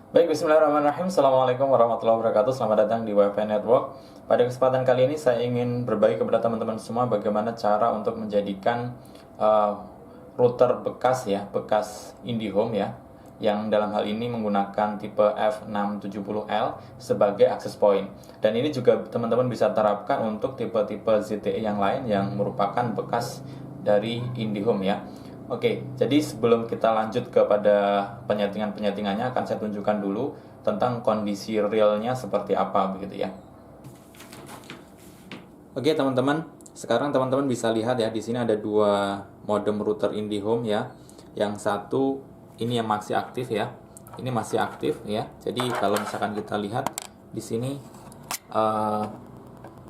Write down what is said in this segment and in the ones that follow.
Baik, bismillahirrahmanirrahim. Assalamualaikum warahmatullahi wabarakatuh. Selamat datang di WiFi Network. Pada kesempatan kali ini saya ingin berbagi kepada teman-teman semua bagaimana cara untuk menjadikan router bekas ya, bekas IndiHome ya, yang dalam hal ini menggunakan tipe F670L sebagai access point. Dan ini juga teman-teman bisa terapkan untuk tipe-tipe ZTE yang lain yang merupakan bekas dari IndiHome ya. Oke, jadi sebelum kita lanjut kepada penyetingan-penyetingannya, akan saya tunjukkan dulu tentang kondisi realnya seperti apa begitu ya. Oke teman-teman, sekarang teman-teman bisa lihat ya, di sini ada dua modem router IndiHome ya. Yang satu ini yang masih aktif ya, ini masih aktif ya. Jadi kalau misalkan kita lihat di sini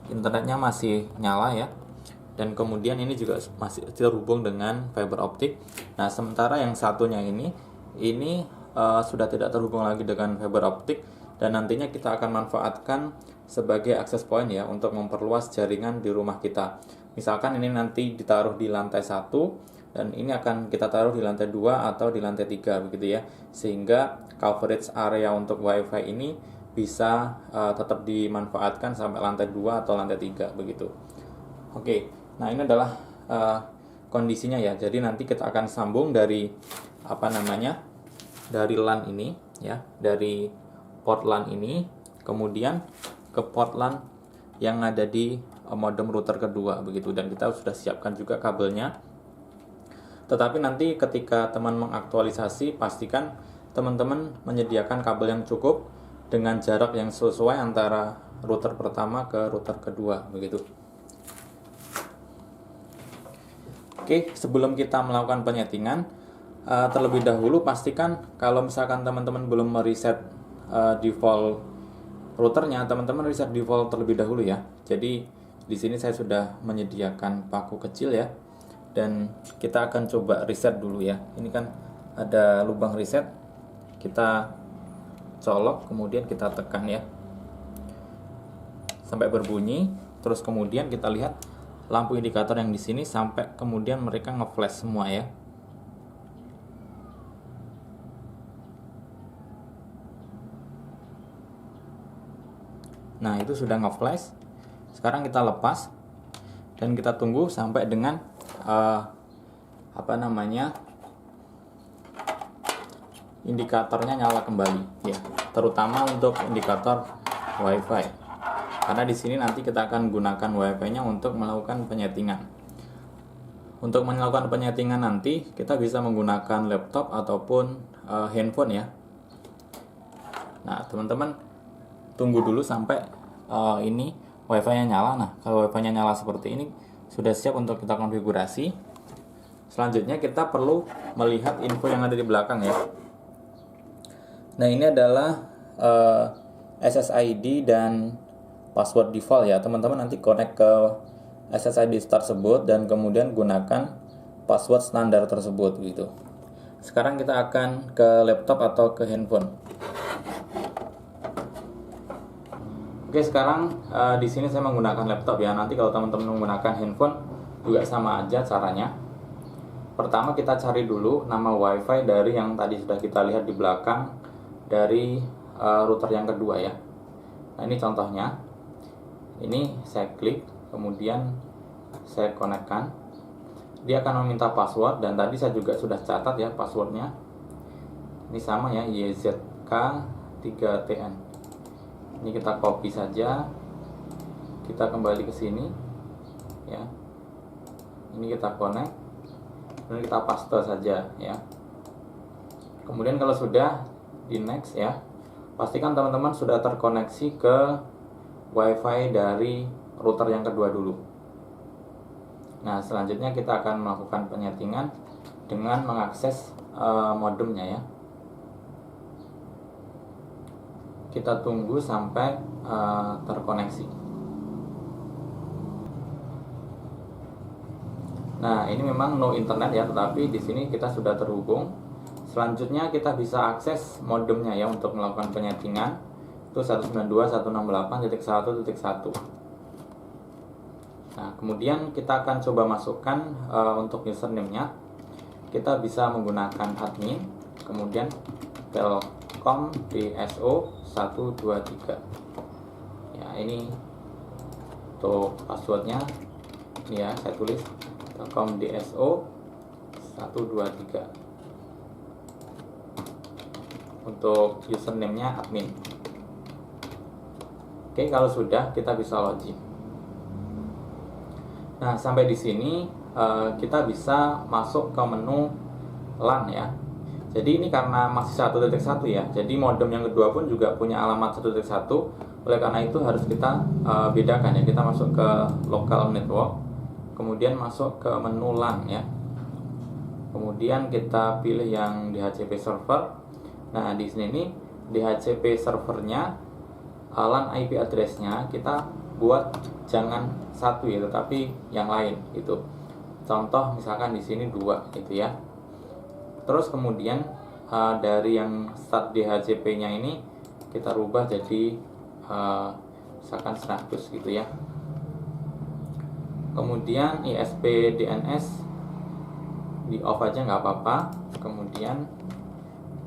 internetnya masih nyala ya. Dan kemudian ini juga masih terhubung dengan fiber optik. Nah, sementara yang satunya ini sudah tidak terhubung lagi dengan fiber optik, dan nantinya kita akan manfaatkan sebagai access point ya untuk memperluas jaringan di rumah kita. Misalkan ini nanti ditaruh di lantai 1 dan ini akan kita taruh di lantai 2 atau di lantai 3 begitu ya. Sehingga coverage area untuk WiFi ini bisa tetap dimanfaatkan sampai lantai 2 atau lantai 3 begitu. Oke. Nah, ini adalah kondisinya ya. Jadi nanti kita akan sambung dari dari LAN ini ya, dari port LAN ini kemudian ke port LAN yang ada di modem router kedua begitu, dan kita sudah siapkan juga kabelnya. Tetapi nanti ketika teman mengaktualisasi, pastikan teman-teman menyediakan kabel yang cukup dengan jarak yang sesuai antara router pertama ke router kedua begitu. Oke, sebelum kita melakukan penyetingan, terlebih dahulu pastikan kalau misalkan teman-teman belum mereset default routernya, teman-teman reset default terlebih dahulu ya. Jadi di sini saya sudah menyediakan paku kecil ya, dan kita akan coba reset dulu ya. Ini kan ada lubang reset, kita colok kemudian kita tekan ya sampai berbunyi, terus kemudian kita lihat lampu indikator yang di sini sampai kemudian mereka nge-flash semua ya. Nah, itu sudah nge-flash. Sekarang kita lepas dan kita tunggu sampai dengan indikatornya nyala kembali ya, terutama untuk indikator WiFi. Karena di sini nanti kita akan gunakan WiFi-nya untuk melakukan penyetingan. Untuk melakukan penyetingan nanti kita bisa menggunakan laptop ataupun handphone ya. Nah, teman-teman tunggu dulu sampai ini WiFi-nya nyala. Nah, kalau WiFi-nya nyala seperti ini sudah siap untuk kita konfigurasi. Selanjutnya kita perlu melihat info yang ada di belakang ya. Nah, ini adalah SSID dan password default ya. Teman-teman nanti connect ke SSID tersebut dan kemudian gunakan password standar tersebut gitu. Sekarang kita akan ke laptop atau ke handphone. Oke, sekarang di sini saya menggunakan laptop ya. Nanti kalau teman-teman menggunakan handphone juga sama aja caranya. Pertama kita cari dulu nama WiFi dari yang tadi sudah kita lihat di belakang dari router yang kedua ya. Nah, ini contohnya. Ini saya klik, kemudian saya konekkan. Dia akan meminta password, dan tadi saya juga sudah catat ya passwordnya. Ini sama ya, YZK3TN. Ini kita copy saja. Kita kembali ke sini ya. Ini kita connect. Kemudian kita paste saja ya. Kemudian kalau sudah, di next ya. Pastikan teman-teman sudah terkoneksi ke WiFi dari router yang kedua dulu. Nah, selanjutnya kita akan melakukan penyetingan dengan mengakses modemnya ya. Kita tunggu sampai terkoneksi. Nah, ini memang no internet ya, tetapi di sini kita sudah terhubung. Selanjutnya kita bisa akses modemnya ya untuk melakukan penyetingan. Itu 192.168.1.1. Nah, kemudian kita akan coba masukkan untuk username-nya. Kita bisa menggunakan admin, kemudian telkom telkom DSO 123 ya. Ini untuk passwordnya ini ya, saya tulis telkom DSO 123. Untuk username-nya admin. Oke, kalau sudah kita bisa login. Nah, sampai di sini kita bisa masuk ke menu LAN ya. Jadi ini karena masih 1.1 ya. Jadi modem yang kedua pun juga punya alamat 1.1. Oleh karena itu harus kita bedakan ya. Kita masuk ke local network, kemudian masuk ke menu LAN ya. Kemudian kita pilih yang DHCP server. Nah, di sini nih DHCP servernya, LAN IP address-nya kita buat jangan satu ya, tetapi yang lain itu. Contoh misalkan di sini 2 gitu ya. Terus kemudian dari yang start DHCP-nya ini kita rubah jadi misalkan 100 gitu ya. Kemudian ISP DNS di off aja nggak apa-apa. Kemudian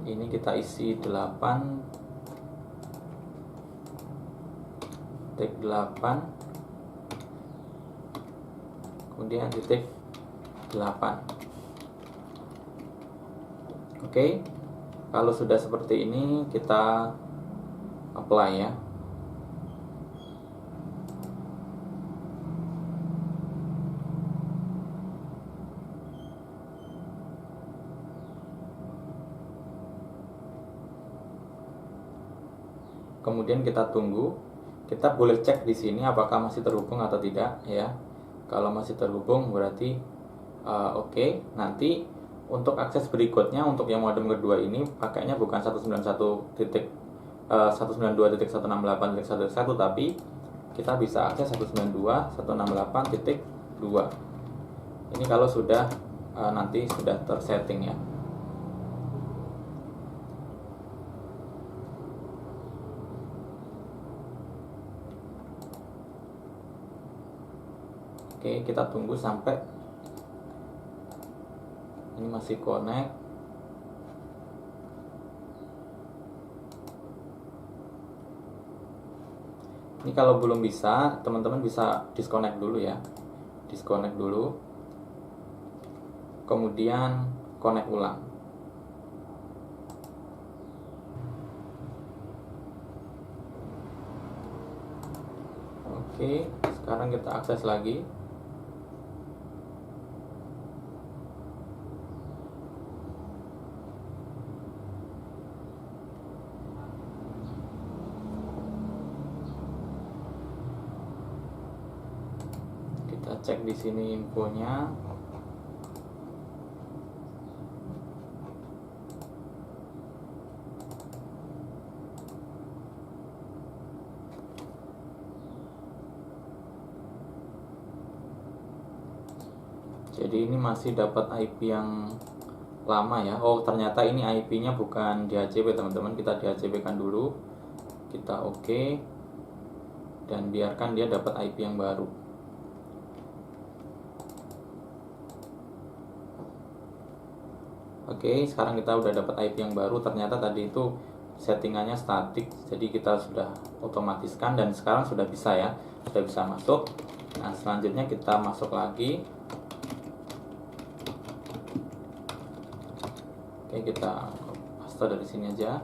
ini kita isi 8 kemudian titik 8. Oke, kalau sudah seperti ini kita apply ya. Kemudian kita tunggu. Kita boleh cek di sini apakah masih terhubung atau tidak ya. Kalau masih terhubung berarti oke. Nanti untuk akses berikutnya untuk yang modem kedua ini pakainya bukan 192.168.1.1 tapi kita bisa akses 192.168.2. Ini kalau sudah nanti sudah tersetting ya. Oke, kita tunggu sampai ini masih connect. Ini kalau belum bisa, teman-teman bisa disconnect dulu ya. Disconnect dulu. Kemudian connect ulang. Oke, sekarang kita akses lagi. Cek di sini infonya. Jadi ini masih dapat IP yang lama ya. Oh, ternyata ini IP-nya bukan DHCP teman-teman. Kita DHCP-kan dulu. Kita oke. Dan biarkan dia dapat IP yang baru. Oke, sekarang kita udah dapat IP yang baru. Ternyata tadi itu settingannya statik, jadi kita sudah otomatiskan dan sekarang sudah bisa ya, sudah bisa masuk. Nah, selanjutnya kita masuk lagi. Oke, kita paste dari sini aja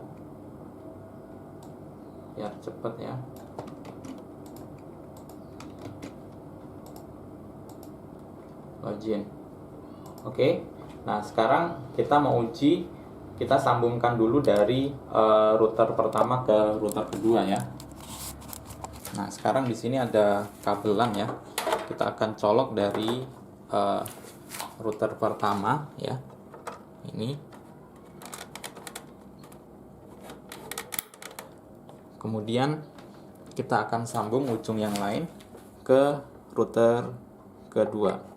biar cepet ya. Login. Oke. Nah, sekarang kita mau uji, kita sambungkan dulu dari router pertama ke router kedua ya. Nah, sekarang di sini ada kabel LAN ya. Kita akan colok dari router pertama ya. Ini. Kemudian kita akan sambung ujung yang lain ke router kedua.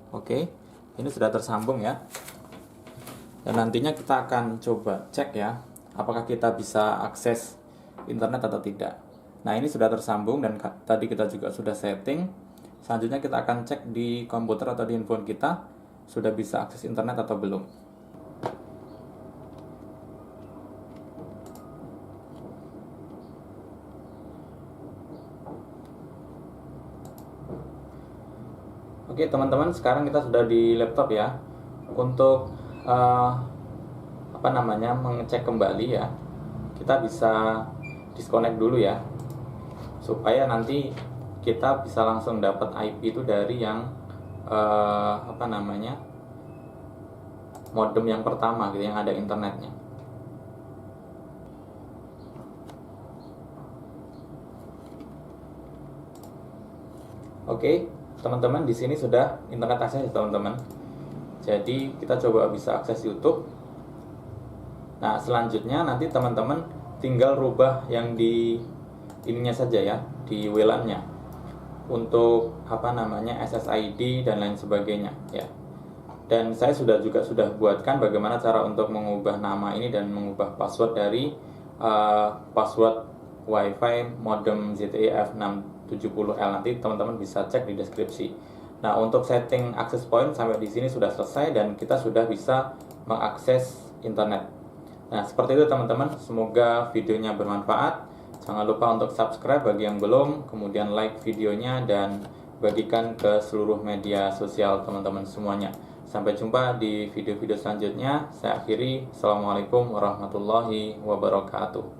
Oke, ini sudah tersambung ya. Dan nantinya kita akan coba cek ya, apakah kita bisa akses internet atau tidak. Nah, ini sudah tersambung dan tadi kita juga sudah setting. Selanjutnya kita akan cek di komputer atau di handphone kita sudah bisa akses internet atau belum. Oke teman-teman, sekarang kita sudah di laptop ya. Untuk mengecek kembali ya, kita bisa disconnect dulu ya, supaya nanti kita bisa langsung dapat IP itu dari yang modem yang pertama gitu, yang ada internetnya. Oke, teman-teman, di sini sudah internet akses ya teman-teman. Jadi kita coba bisa akses YouTube. Nah, selanjutnya nanti teman-teman tinggal rubah yang di ininya saja ya, di WLAN-nya. Untuk SSID dan lain sebagainya ya. Dan saya sudah buatkan bagaimana cara untuk mengubah nama ini dan mengubah password dari password WiFi modem ZTE F670L. Nanti teman-teman bisa cek di deskripsi. Nah, untuk setting access point sampai di sini sudah selesai dan kita sudah bisa mengakses internet. Nah, seperti itu teman-teman. Semoga videonya bermanfaat. Jangan lupa untuk subscribe bagi yang belum, kemudian like videonya dan bagikan ke seluruh media sosial teman-teman semuanya. Sampai jumpa di video-video selanjutnya. Saya akhiri. Assalamualaikum warahmatullahi wabarakatuh.